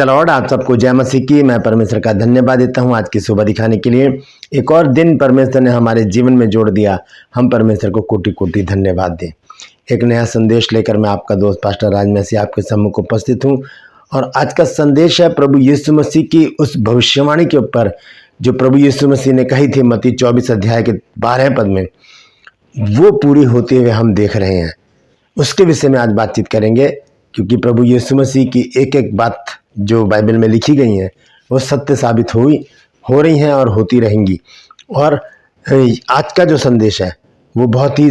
The Lord. आप सबको जय मसीह की। मैं परमेश्वर का धन्यवाद देता हूं आज की सुबह दिखाने के लिए। एक और दिन परमेश्वर ने हमारे जीवन में जोड़ दिया। हम परमेश्वर को कोटि कोटि धन्यवाद दें। एक नया संदेश लेकर मैं आपका दोस्त पास्टर राज मसीह आपके सम्मुख उपस्थित हूं और आज का संदेश है प्रभु यीशु मसीह की उस भविष्यवाणी के ऊपर जो प्रभु यीशु मसीह ने कही थी मत्ती 24 अध्याय के 12 पद में, वो पूरी होते हुए हम देख रहे हैं। उसके विषय में आज बातचीत करेंगे, क्योंकि प्रभु यीशु मसीह की एक एक बात जो बाइबल में लिखी गई हैं वो सत्य साबित हो रही हैं और होती रहेंगी। और आज का जो संदेश है वो बहुत ही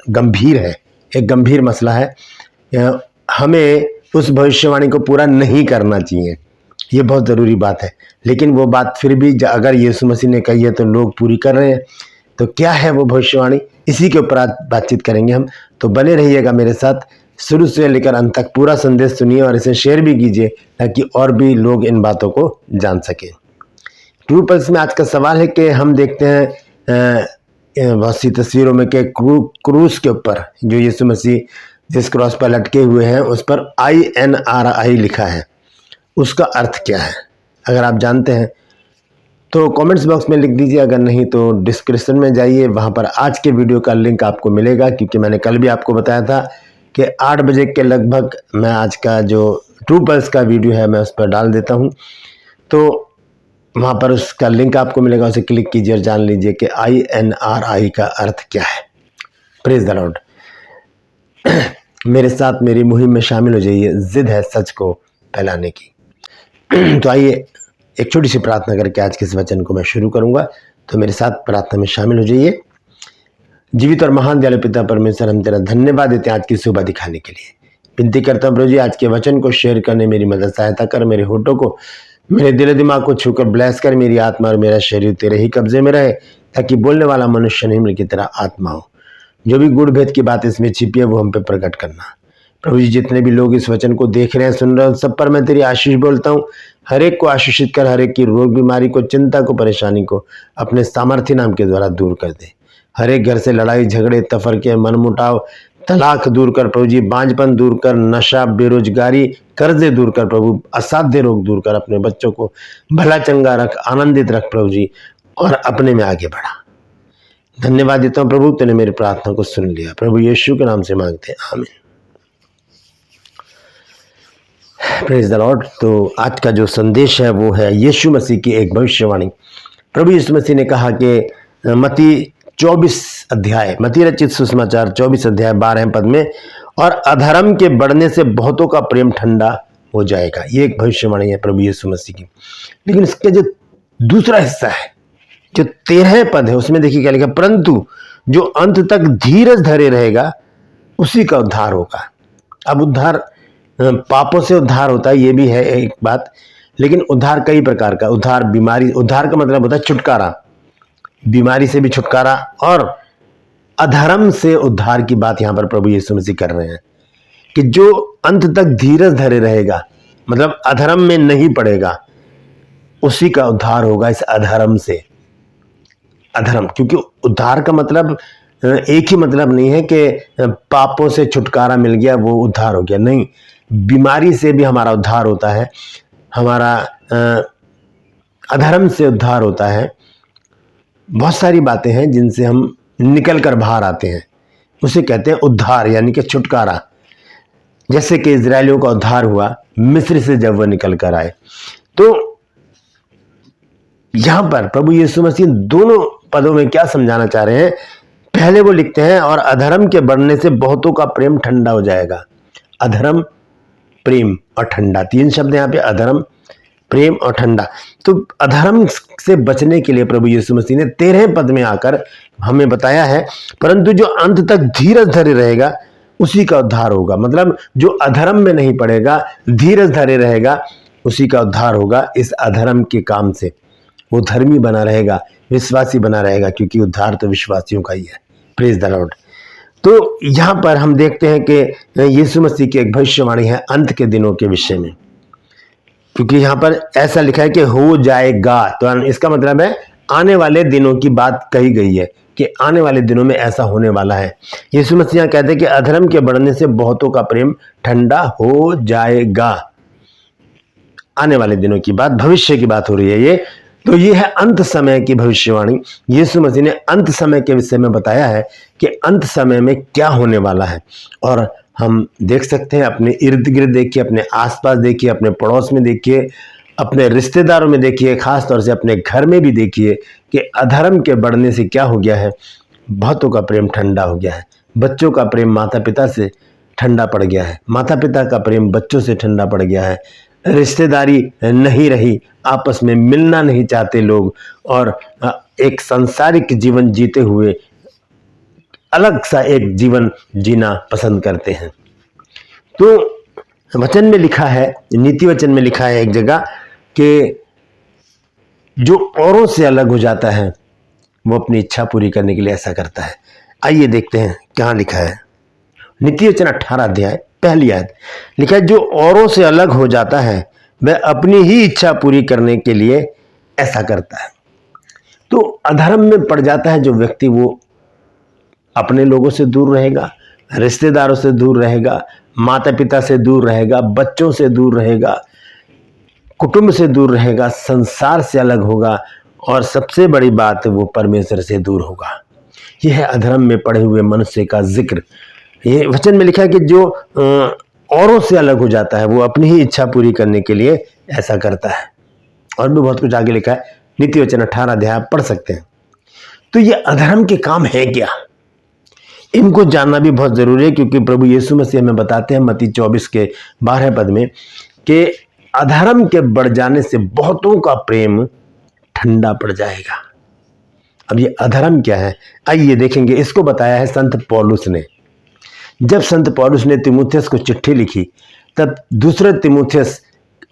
गंभीर है, एक गंभीर मसला है। हमें उस भविष्यवाणी को पूरा नहीं करना चाहिए, ये बहुत ज़रूरी बात है। लेकिन वो बात फिर भी अगर यीशु मसीह ने कही है तो लोग पूरी कर रहे हैं, तो क्या है वो भविष्यवाणी, इसी के ऊपर आज बातचीत करेंगे हम। तो बने रहिएगा मेरे साथ, शुरू से लेकर अंत तक पूरा संदेश सुनिए और इसे शेयर भी कीजिए ताकि और भी लोग इन बातों को जान सकें। ट्रू पल्स में आज का सवाल है कि हम देखते हैं बहुत सी तस्वीरों में कि क्रूस के ऊपर जो यीशु मसीह जिस क्रॉस पर लटके हुए हैं उस पर INRI लिखा है। उसका अर्थ क्या है? अगर आप जानते हैं तो कमेंट्स बॉक्स में लिख दीजिए, अगर नहीं तो डिस्क्रिप्शन में जाइए, वहाँ पर आज के वीडियो का लिंक आपको मिलेगा। क्योंकि मैंने कल भी आपको बताया था कि 8 बजे के लगभग मैं आज का जो ट्रू पल्स का वीडियो है मैं उस पर डाल देता हूँ, तो वहाँ पर उसका लिंक आपको मिलेगा, उसे क्लिक कीजिए और जान लीजिए कि INRI का अर्थ क्या है। Praise the Lord. मेरे साथ मेरी मुहिम में शामिल हो जाइए, जिद है सच को फैलाने की। तो आइए एक छोटी सी प्रार्थना करके आज के इस वचन को मैं शुरू करूंगा। तो मेरे साथ प्रार्थना में शामिल हो जाइए। जीवित और महान दयालु पिता परमेश्वर, हम तेरा धन्यवाद देते हैं आज की सुबह दिखाने के लिए। विनती करता हूँ प्रभु जी, आज के वचन को शेयर करने मेरी मदद सहायता कर। मेरे होठों को, मेरे दिल दिमाग को छूकर ब्लेस कर। मेरी आत्मा और मेरा शरीर तेरे ही कब्जे में रहे, ताकि बोलने वाला मनुष्य नहीं बल्कि तेरा आत्मा हो। जो भी गुड़ भेद की बात इसमें छिपी है वो हम पे प्रकट करना। प्रभु जी, जितने भी लोग इस वचन को देख रहे हैं, सुन रहे हैं, सब पर मैं तेरी आशीष बोलता हूँ। हर एक को आशीषित कर, हर एक की रोग बीमारी को, चिंता को, परेशानी को अपने सामर्थ्य नाम के द्वारा दूर कर दे। हर एक घर से लड़ाई झगड़े, तफरके, मनमुटाव, तलाक दूर कर प्रभु जी, बांझपन दूर कर, नशा, बेरोजगारी, कर्जे दूर कर प्रभु, असाध्य रोग दूर कर। अपने बच्चों को भला चंगा रख, आनंदित रख प्रभु जी, और अपने में आगे बढ़ा। धन्यवाद देता हूँ प्रभु, तूने मेरी प्रार्थना को सुन लिया। प्रभु यीशु के नाम से मांगते हैं, आमीन। Praise the Lord. तो आज का जो संदेश है वो है यीशु मसीह की एक भविष्यवाणी। प्रभु यीशु मसीह ने कहा कि मत्ती 24 अध्याय, मत्ती रचित सुसमाचार 24 अध्याय 12 पद में, और अधर्म के बढ़ने से बहुतों का प्रेम ठंडा हो जाएगा। ये एक भविष्यवाणी है प्रभु यीशु मसीह की। लेकिन इसका जो दूसरा हिस्सा है, जो 13 पद है, उसमें देखिए क्या लिखा, परंतु जो अंत तक धीरज धरे रहेगा उसी का उद्धार होगा। अब उद्धार पापों से उद्धार होता है, ये भी है एक बात, लेकिन उद्धार कई प्रकार का। उद्धार बीमारी, उद्धार का मतलब होता है छुटकारा, बीमारी से भी छुटकारा, और अधर्म से उद्धार की बात यहां पर प्रभु यीशु मसीह कर रहे हैं कि जो अंत तक धीरज धरे रहेगा, मतलब अधर्म में नहीं पड़ेगा, उसी का उद्धार होगा इस अधर्म से। अधर्म, क्योंकि उद्धार का मतलब एक ही मतलब नहीं है कि पापों से छुटकारा मिल गया वो उद्धार हो गया, नहीं। बीमारी से भी हमारा उद्धार होता है, हमारा अधर्म से उद्धार होता है। बहुत सारी बातें हैं जिनसे हम निकल कर बाहर आते हैं, उसे कहते हैं उद्धार, यानी कि छुटकारा। जैसे कि इजरायलियों का उद्धार हुआ मिस्र से जब वह निकल कर आए। तो यहां पर प्रभु यीशु मसीह दोनों पदों में क्या समझाना चाह रहे हैं? पहले वो लिखते हैं, और अधर्म के बढ़ने से बहुतों का प्रेम ठंडा हो जाएगा। अधर्म, प्रेम और ठंडा, 3 शब्द यहाँ पे, अधर्म, प्रेम और ठंडा। तो अधर्म से बचने के लिए प्रभु यीशु मसीह ने 13 पद में आकर हमें बताया है, परंतु जो अंत तक धीरज धरे रहेगा उसी का उद्धार होगा। मतलब जो अधर्म में नहीं पड़ेगा, धीरज धरे रहेगा, उसी का उद्धार होगा इस अधर्म के काम से। वो धर्मी बना रहेगा, विश्वासी बना रहेगा, क्योंकि उद्धार तो विश्वासियों का ही है। Praise the Lord. तो यहाँ पर हम देखते हैं कि यीशु मसीह की एक भविष्यवाणी है अंत के दिनों के विषय में, क्योंकि यहाँ पर ऐसा लिखा है कि हो जाएगा। तो इसका मतलब है आने वाले दिनों की बात कही गई है कि आने वाले दिनों में ऐसा होने वाला है। यीशु मसीह यहाँ कहते हैं कि अधर्म के बढ़ने से बहुतों का प्रेम ठंडा हो जाएगा। आने वाले दिनों की बात, भविष्य की बात हो रही है ये। तो ये है अंत समय की भविष्यवाणी। यीशु मसीह ने अंत समय के विषय में बताया है कि अंत समय में क्या होने वाला है। और हम देख सकते हैं, अपने इर्द गिर्द देखिए, अपने आसपास देखिए, अपने पड़ोस में देखिए, अपने रिश्तेदारों में देखिए, खास तौर से अपने घर में भी देखिए कि अधर्म के बढ़ने से क्या हो गया है, बहुतों का प्रेम ठंडा हो गया है। बच्चों का प्रेम माता पिता से ठंडा पड़ गया है, माता पिता का प्रेम बच्चों से ठंडा पड़ गया है, रिश्तेदारी नहीं रही, आपस में मिलना नहीं चाहते लोग, और एक सांसारिक जीवन जीते हुए अलग सा एक जीवन जीना पसंद करते हैं। तो वचन में लिखा है, नीति वचन में लिखा है एक जगह कि जो औरों से अलग हो जाता है वो अपनी इच्छा पूरी करने के लिए ऐसा करता है। आइए देखते हैं क्या लिखा है। नीति वचन 18 अध्याय पहली आयत लिखा है, जो औरों से अलग हो जाता है वह अपनी ही इच्छा पूरी करने के लिए ऐसा करता है। तो अधर्म में पड़ जाता है जो व्यक्ति, वो अपने लोगों से दूर रहेगा, रिश्तेदारों से दूर रहेगा, माता पिता से दूर रहेगा, बच्चों से दूर रहेगा, कुटुंब से दूर रहेगा, संसार से अलग होगा, और सबसे बड़ी बात वो परमेश्वर से दूर होगा। यह है अधर्म में पड़े हुए मनुष्य का जिक्र। ये वचन में लिखा है कि जो औरों से अलग हो जाता है वो अपनी ही इच्छा पूरी करने के लिए ऐसा करता है। और भी बहुत कुछ आगे लिखा है, नीति वचन 18 अध्याय पढ़ सकते हैं। तो ये अधर्म के काम है क्या, इनको जानना भी बहुत जरूरी है, क्योंकि प्रभु यीशु मसीह हमें बताते हैं मत्ती 24 के 12 पद में कि अधर्म के बढ़ जाने से बहुतों का प्रेम ठंडा पड़ जाएगा। अब ये अधर्म क्या है, आइए देखेंगे। इसको बताया है संत पौलुस ने। जब संत पौलुस ने तीमुथियुस को चिट्ठी लिखी, तब दूसरे तीमुथियुस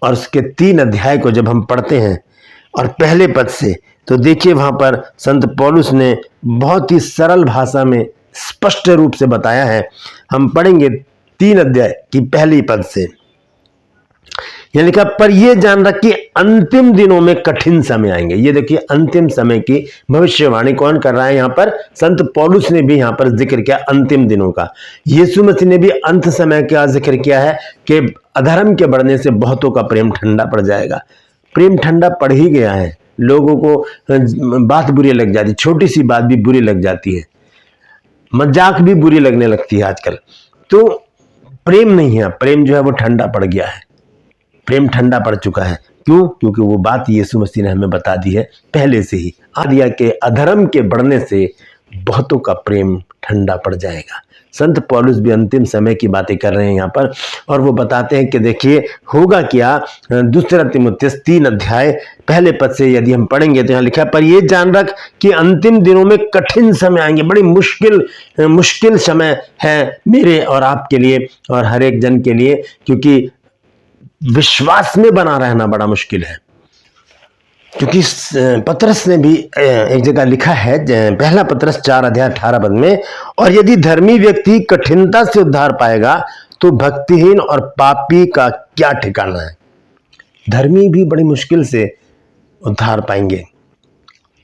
और उसके 3 अध्याय को जब हम पढ़ते हैं और पहले पद से, तो देखिए वहां पर संत पौलुस ने बहुत ही सरल भाषा में स्पष्ट रूप से बताया है। हम पढ़ेंगे 3 अध्याय की पहली पद से। यह लिखा, पर यह जान रख कि अंतिम दिनों में कठिन समय आएंगे। ये देखिए अंतिम समय की भविष्यवाणी कौन कर रहा है यहाँ पर, संत पौलुस ने भी यहाँ पर जिक्र किया अंतिम दिनों का। यीशु मसीह ने भी अंत समय का जिक्र किया है कि अधर्म के बढ़ने से बहुतों का प्रेम ठंडा पड़ जाएगा। प्रेम ठंडा पड़ ही गया है, लोगों को बात बुरी लग जाती, छोटी सी बात भी बुरी लग जाती है, मजाक भी बुरी लगने लगती है आजकल। तो प्रेम नहीं है, प्रेम जो है वो ठंडा पड़ गया है, प्रेम ठंडा पड़ चुका है। क्यों? क्योंकि वो बात यीशु मसीह ने हमें बता दी है पहले से ही, आ दिया कि अधर्म के बढ़ने से बहुतों का प्रेम ठंडा पड़ जाएगा। संत पौलुस भी अंतिम समय की बातें कर रहे हैं यहाँ पर, और वो बताते हैं कि देखिए होगा क्या। दूसरा तीमुथियुस 3 अध्याय पहले पद से यदि हम पढ़ेंगे तो यहाँ लिखा है, पर ये जान रख कि अंतिम दिनों में कठिन समय आएंगे। बड़ी मुश्किल समय है मेरे और आपके लिए और हर एक जन के लिए, क्योंकि विश्वास में बना रहना बड़ा मुश्किल है। क्योंकि पतरस ने भी एक जगह लिखा है, पहला पतरस 4 अध्याय 18 पद में, और यदि धर्मी व्यक्ति कठिनता से उद्धार पाएगा तो भक्तिहीन और पापी का क्या ठिकाना है। धर्मी भी बड़ी मुश्किल से उद्धार पाएंगे,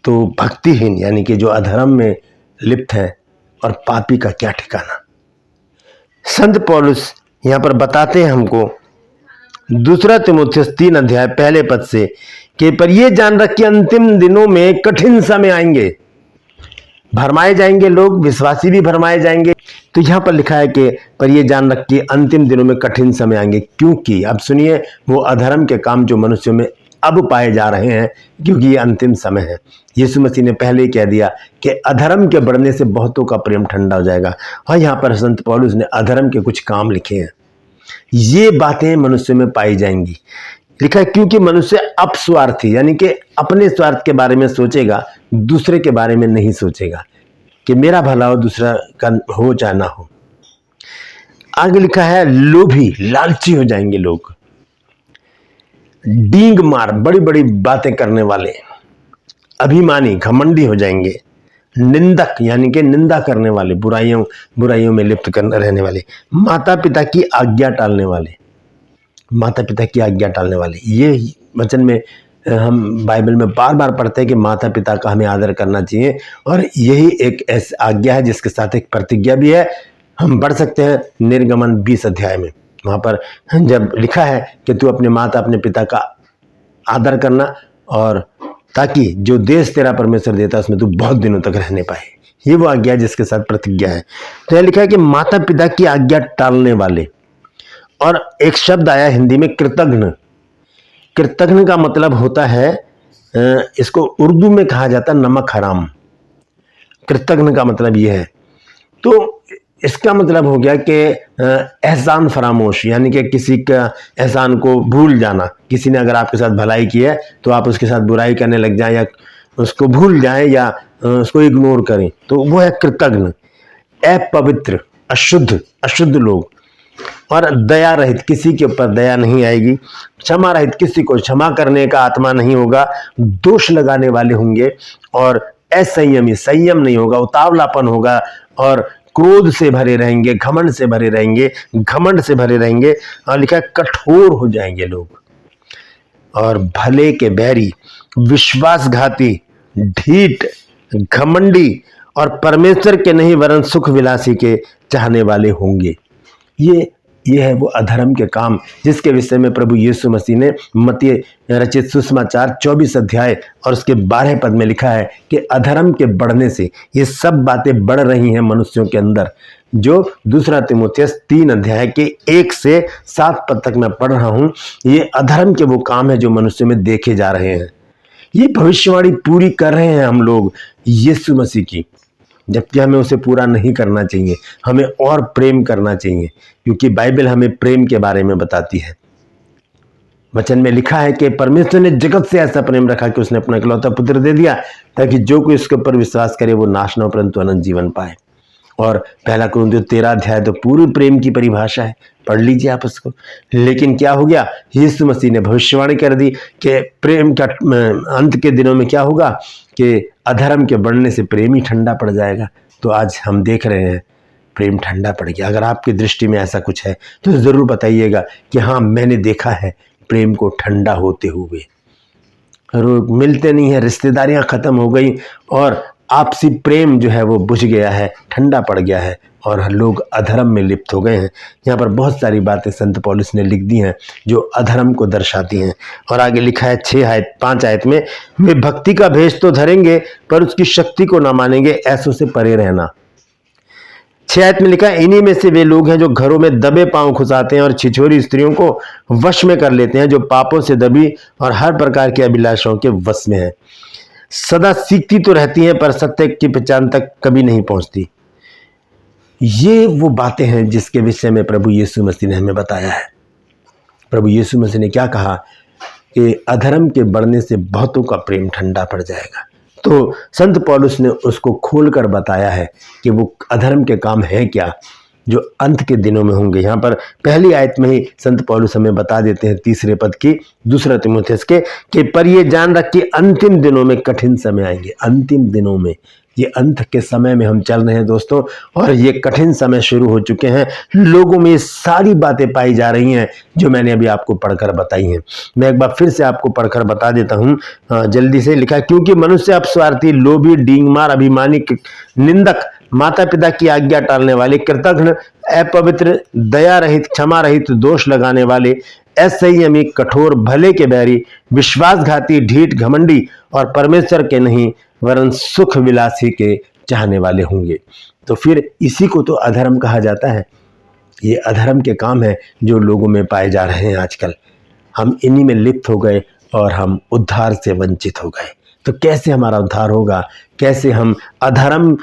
तो भक्तिहीन यानी कि जो अधर्म में लिप्त है और पापी का क्या ठिकाना। संत पौलुस यहां पर बताते हैं हमको दूसरा तीमुथियुस 3 अध्याय पहले पद से कि पर ये जान रख कि अंतिम दिनों में कठिन समय आएंगे, भरमाए जाएंगे लोग, विश्वासी भी भरमाए जाएंगे। तो यहां पर लिखा है कि पर ये जान रख कि अंतिम दिनों में कठिन समय आएंगे, क्योंकि अब सुनिए वो अधर्म के काम जो मनुष्यों में अब पाए जा रहे हैं, क्योंकि ये अंतिम समय है। यीशु मसीह ने पहले ही कह दिया कि अधर्म के बढ़ने से बहुतों का प्रेम ठंडा हो जाएगा। और यहाँ पर संत पौलुस ने अधर्म के कुछ काम लिखे हैं, ये बातें मनुष्य में पाई जाएंगी। लिखा है क्योंकि मनुष्य अपस्वार्थी यानी कि अपने स्वार्थ के बारे में सोचेगा, दूसरे के बारे में नहीं सोचेगा कि मेरा भला हो, दूसरा का हो चाहे ना हो। आगे लिखा है लोभी, लालची हो जाएंगे लोग, डींग मार, बड़ी बड़ी बातें करने वाले, अभिमानी, घमंडी हो जाएंगे, निंदक यानी कि निंदा करने वाले, बुराइयों में लिप्त करने रहने वाले, माता पिता की आज्ञा टालने वाले, माता पिता की आज्ञा टालने वाले। ये वचन में हम बाइबल में बार बार पढ़ते हैं कि माता पिता का हमें आदर करना चाहिए, और यही एक ऐसी आज्ञा है जिसके साथ एक प्रतिज्ञा भी है। हम पढ़ सकते हैं निर्गमन 20 अध्याय में, वहां पर जब लिखा है कि तू अपने माता अपने पिता का आदर करना, और ताकि जो देश तेरा परमेश्वर देता है उसमें तू बहुत दिनों तक रहने पाए। ये वो आज्ञा जिसके साथ प्रतिज्ञा है। तो यह लिखा है कि माता पिता की आज्ञा टालने वाले, और एक शब्द आया हिंदी में कृतघ्न। कृतघ्न का मतलब होता है, इसको उर्दू में कहा जाता है नमक हराम। कृतघ्न का मतलब यह है। तो इसका मतलब हो गया कि एहसान फरामोश, यानी कि किसी का एहसान को भूल जाना। किसी ने अगर आपके साथ भलाई की है तो आप उसके साथ बुराई करने लग जाएं, या उसको भूल जाएं, या उसको इग्नोर करें, तो वो है कृतघ्न। अपवित्र, अशुद्ध, अशुद्ध लोग। और दया रहित, किसी के ऊपर दया नहीं आएगी। क्षमा रहित, किसी को क्षमा करने का आत्मा नहीं होगा। दोष लगाने वाले होंगे। और असंयमी, संयम नहीं होगा, उतावलापन होगा, और क्रोध से भरे रहेंगे, घमंड से भरे रहेंगे, घमंड से भरे रहेंगे। और लिखा है कठोर हो जाएंगे लोग। और भले के बैरी, विश्वासघाती, ढीठ, घमंडी, और परमेश्वर के नहीं वरन सुख विलासी के चाहने वाले होंगे। ये है वो अधर्म के काम जिसके विषय में प्रभु यीशु मसीह ने मत्ती रचित सुसमाचार 24 अध्याय और उसके 12 पद में लिखा है कि अधर्म के बढ़ने से ये सब बातें बढ़ रही हैं मनुष्यों के अंदर। जो दूसरा तीमुथियुस 3 अध्याय के 1 से 7 पद तक मैं पढ़ रहा हूं, ये अधर्म के वो काम है जो मनुष्य में देखे जा रहे हैं। ये भविष्यवाणी पूरी कर रहे हैं हम लोग यीशु मसीह की, जबकि हमें उसे पूरा नहीं करना चाहिए। हमें और प्रेम करना चाहिए, क्योंकि बाइबल हमें प्रेम के बारे में बताती है। वचन में लिखा है कि परमेश्वर ने जगत से ऐसा प्रेम रखा कि उसने अपना इकलौता पुत्र दे दिया, ताकि जो कोई उसके ऊपर विश्वास करे वो नाश न हो परंतु अनंत जीवन पाए। और पहला कुरिन्थियों 13 अध्याय तो पूरी प्रेम की परिभाषा है, पढ़ लीजिए आप उसको। लेकिन क्या हो गया, यीशु मसीह ने भविष्यवाणी कर दी कि प्रेम का अंत के दिनों में क्या होगा, कि अधर्म के बढ़ने से प्रेम ही ठंडा पड़ जाएगा। तो आज हम देख रहे हैं प्रेम ठंडा पड़ गया। अगर आपकी दृष्टि में ऐसा कुछ है तो जरूर बताइएगा कि हाँ, मैंने देखा है प्रेम को ठंडा होते हुए। लोग मिलते नहीं है, रिश्तेदारियां खत्म हो गई, और आपसी प्रेम जो है वो बुझ गया है, ठंडा पड़ गया है, और लोग अधर्म में लिप्त हो गए हैं। यहाँ पर बहुत सारी बातें संत पौलुस ने लिख दी हैं जो अधर्म को दर्शाती हैं। और आगे लिखा है 5 आयत में, वे भक्ति का भेष तो धरेंगे पर उसकी शक्ति को ना मानेंगे, ऐसों से परे रहना। 6 आयत में लिखा है, इन्हीं में से वे लोग हैं जो घरों में दबे पांव खुसाते हैं और छिछोरी स्त्रियों को वश में कर लेते हैं, जो पापों से दबी और हर प्रकार की अभिलाषाओं के वश में है। सदा सीखती तो रहती हैं पर सत्य की पहचान तक कभी नहीं पहुंचती। ये वो बातें हैं जिसके विषय में प्रभु यीशु मसीह ने हमें बताया है। प्रभु यीशु मसीह ने क्या कहा कि अधर्म के बढ़ने से बहुतों का प्रेम ठंडा पड़ जाएगा। तो संत पौलुस ने उसको खोलकर बताया है कि वो अधर्म के काम है क्या जो अंत के दिनों में होंगे। यहाँ पर पहली आयत में ही संत पौलुस हमें बता देते हैं 3 पद की दूसरा तीमुथियुस के, कि पर ये जान रख कि अंतिम दिनों में कठिन समय आएंगे। अंतिम दिनों में, ये अंत के समय में हम चल रहे हैं दोस्तों, और ये कठिन समय शुरू हो चुके हैं। लोगों में सारी बातें पाई जा रही हैं जो मैंने अभी आपको पढ़कर बताई हैं। मैं एक बार फिर से आपको पढ़कर बता देता हूँ, जल्दी से। लिखा, क्योंकि मनुष्य अपस्वार्थी, लोभी, डींगमार, अभिमानी, निंदक, माता पिता की आज्ञा टालने वाले, कृतघ्न, अपवित्र, दया रहित, क्षमा रहित, दोष लगाने वाले, असंयमी, कठोर, भले के बैरी, विश्वासघाती, ढीठ, घमंडी, और परमेश्वर के नहीं वरन सुख विलासी के चाहने वाले होंगे। तो फिर इसी को तो अधर्म कहा जाता है। ये अधर्म के काम है जो लोगों में पाए जा रहे हैं आजकल। हम इन्हीं में लिप्त हो गए और हम उद्धार से वंचित हो गए। तो कैसे हमारा उद्धार होगा? कैसे हम अधर्म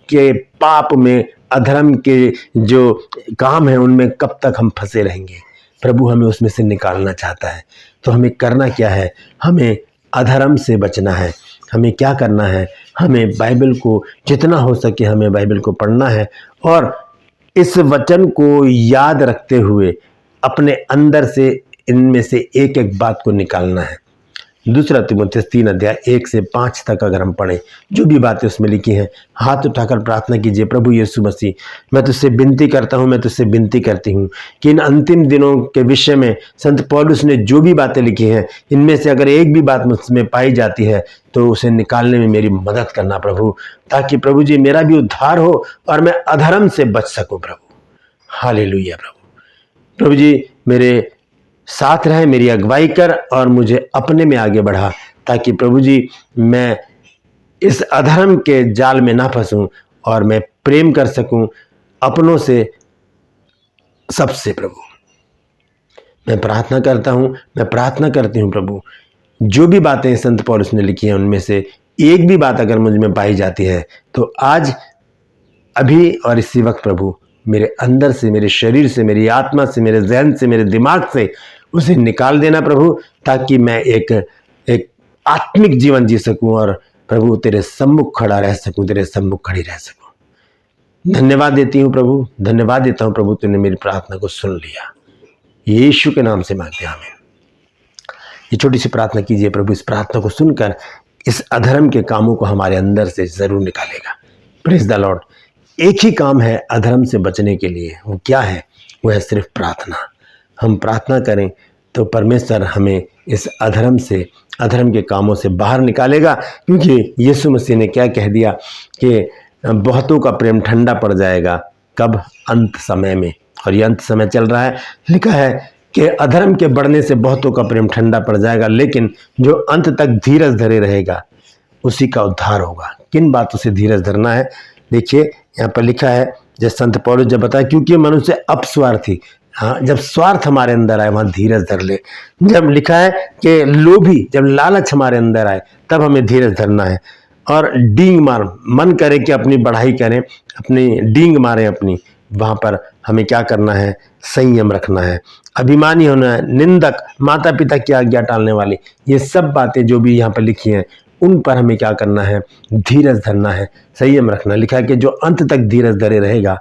के पाप में, अधर्म के जो काम है उनमें कब तक हम फंसे रहेंगे? प्रभु हमें उसमें से निकालना चाहता है। तो हमें करना क्या है? हमें अधर्म से बचना है। हमें क्या करना है? हमें बाइबल को जितना हो सके हमें बाइबल को पढ़ना है, और इस वचन को याद रखते हुए अपने अंदर से इनमें से एक एक बात को निकालना है। दूसरा तीमुथियुस 3 अध्याय 1 से 5 तक अगर हम पढ़ें, जो भी बातें उसमें लिखी हैं, हाथ उठाकर प्रार्थना कीजिए, प्रभु यीशु मसीह, मैं तुझसे विनती करता हूँ, मैं तुझसे विनती करती हूँ कि इन अंतिम दिनों के विषय में संत पौलुस ने जो भी बातें लिखी हैं, इनमें से अगर एक भी बात मुझमें पाई जाती है तो उसे निकालने में मेरी मदद करना प्रभु, ताकि प्रभु जी मेरा भी उद्धार हो और मैं अधर्म से बच सकूँ प्रभु। हालेलुया प्रभु। प्रभु जी, मेरे साथ रहे, मेरी अगुवाई कर और मुझे अपने में आगे बढ़ा, ताकि प्रभु जी मैं इस अधर्म के जाल में ना फंसूं और मैं प्रेम कर सकूं अपनों से, सबसे। प्रभु मैं प्रार्थना करता हूं, मैं प्रार्थना करती हूं प्रभु, जो भी बातें संत पौलुस ने लिखी हैं उनमें से एक भी बात अगर मुझ में पाई जाती है तो आज अभी और इसी वक्त प्रभु मेरे अंदर से, मेरे शरीर से, मेरी आत्मा से, मेरे जहन से, मेरे दिमाग से उसे निकाल देना प्रभु, ताकि मैं एक आत्मिक जीवन जी सकूं और प्रभु तेरे सम्मुख खड़ा रह सकूं, तेरे सम्मुख खड़ी रह सकूं। धन्यवाद देती हूं प्रभु, धन्यवाद देता हूं प्रभु, तूने मेरी प्रार्थना को सुन लिया। यीशु के नाम से मांगते हैं, आमीन। ये छोटी सी प्रार्थना कीजिए, प्रभु इस प्रार्थना को सुनकर इस अधर्म के कामों को हमारे अंदर से जरूर निकालेगा। Praise the Lord. एक ही काम है अधर्म से बचने के लिए, वो क्या है? वो है सिर्फ प्रार्थना। हम प्रार्थना करें तो परमेश्वर हमें इस अधर्म से, अधर्म के कामों से बाहर निकालेगा, क्योंकि यीशु मसीह ने क्या कह दिया कि बहुतों का प्रेम ठंडा पड़ जाएगा। कब? अंत समय में। और ये अंत समय चल रहा है। लिखा है कि अधर्म के बढ़ने से बहुतों का प्रेम ठंडा पड़ जाएगा, लेकिन जो अंत तक धीरज धरे रहेगा उसी का उद्धार होगा। किन बातों से धीरज धरना है? देखिए यहाँ पर लिखा है, जैसे संत पौलुस जब बताया, क्योंकि मनुष्य अपस्वार्थी, हाँ, जब स्वार्थ हमारे अंदर आए वहां धीरज धर ले। जब लिखा है कि लोभी, जब लालच हमारे अंदर आए तब हमें धीरज धरना है। और डींग मार, मन करे कि अपनी बढ़ाई करें, अपनी डींग मारें अपनी, वहां पर हमें क्या करना है? संयम रखना है। अभिमानी होना है, निंदक, माता पिता की आज्ञा टालने वाली, ये सब बातें जो भी यहाँ पर लिखी हैं उन पर हमें क्या करना है? धीरज धरना है, संयम रखना। लिखा है कि जो अंत तक धीरज धरे रहेगा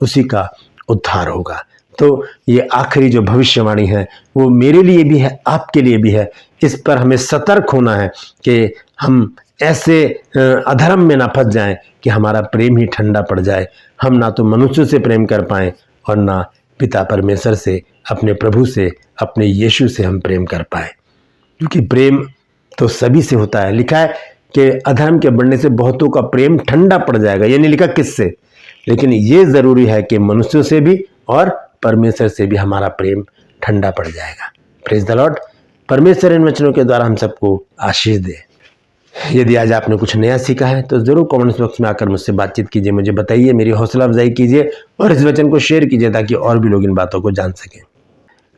उसी का उद्धार होगा। तो ये आखिरी जो भविष्यवाणी है वो मेरे लिए भी है, आपके लिए भी है। इस पर हमें सतर्क होना है कि हम ऐसे अधर्म में ना फंस जाएं कि हमारा प्रेम ही ठंडा पड़ जाए। हम ना तो मनुष्य से प्रेम कर पाएं और ना पिता परमेश्वर से, अपने प्रभु से, अपने यीशु से हम प्रेम कर पाए, क्योंकि प्रेम तो सभी से होता है। लिखा है कि अधर्म के बढ़ने से बहुतों का प्रेम ठंडा पड़ जाएगा। ये नहीं लिखा किससे, लेकिन ये जरूरी है कि मनुष्यों से भी और परमेश्वर से भी हमारा प्रेम ठंडा पड़ जाएगा। Praise the Lord. परमेश्वर इन वचनों के द्वारा हम सबको आशीष दे। यदि आज आपने कुछ नया सीखा है तो जरूर कमेंट्स बॉक्स में आकर मुझसे बातचीत कीजिए, मुझे बताइए, मेरी हौसला अफजाई कीजिए और इस वचन को शेयर कीजिए ताकि और भी लोग इन बातों को जान सकें।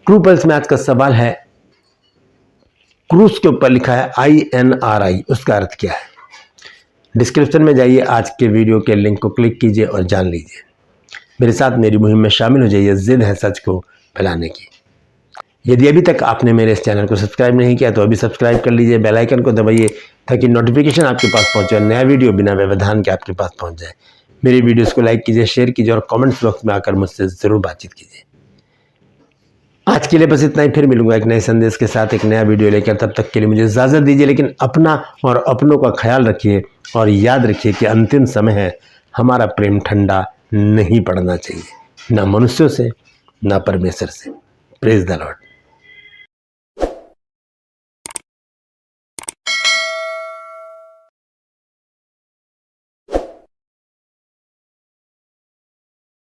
ट्रू पल्स में आज का सवाल है, क्रूस के ऊपर लिखा है INRI, उसका अर्थ क्या है? डिस्क्रिप्शन में जाइए, आज के वीडियो के लिंक को क्लिक कीजिए और जान लीजिए। मेरे साथ मेरी मुहिम में शामिल हो जाइए, जिद है सच को फैलाने की। यदि अभी तक आपने मेरे इस चैनल को सब्सक्राइब नहीं किया तो अभी सब्सक्राइब कर लीजिए, बेल आइकन को दबाइए ताकि नोटिफिकेशन आपके पास पहुंचे, नया वीडियो बिना व्यवधान के आपके पास पहुंच जाए। मेरी वीडियोस को लाइक कीजिए, शेयर कीजिए और कमेंट्स बॉक्स में आकर मुझसे जरूर बातचीत कीजिए। आज के लिए बस इतना ही, फिर मिलूंगा एक नए संदेश के साथ, एक नया वीडियो लेकर। तब तक के लिए मुझे इजाजत दीजिए, लेकिन अपना और अपनों का ख्याल रखिए और याद रखिए कि अंतिम समय है, हमारा प्रेम ठंडा नहीं पड़ना चाहिए, ना मनुष्यों से ना परमेश्वर से। Praise the Lord.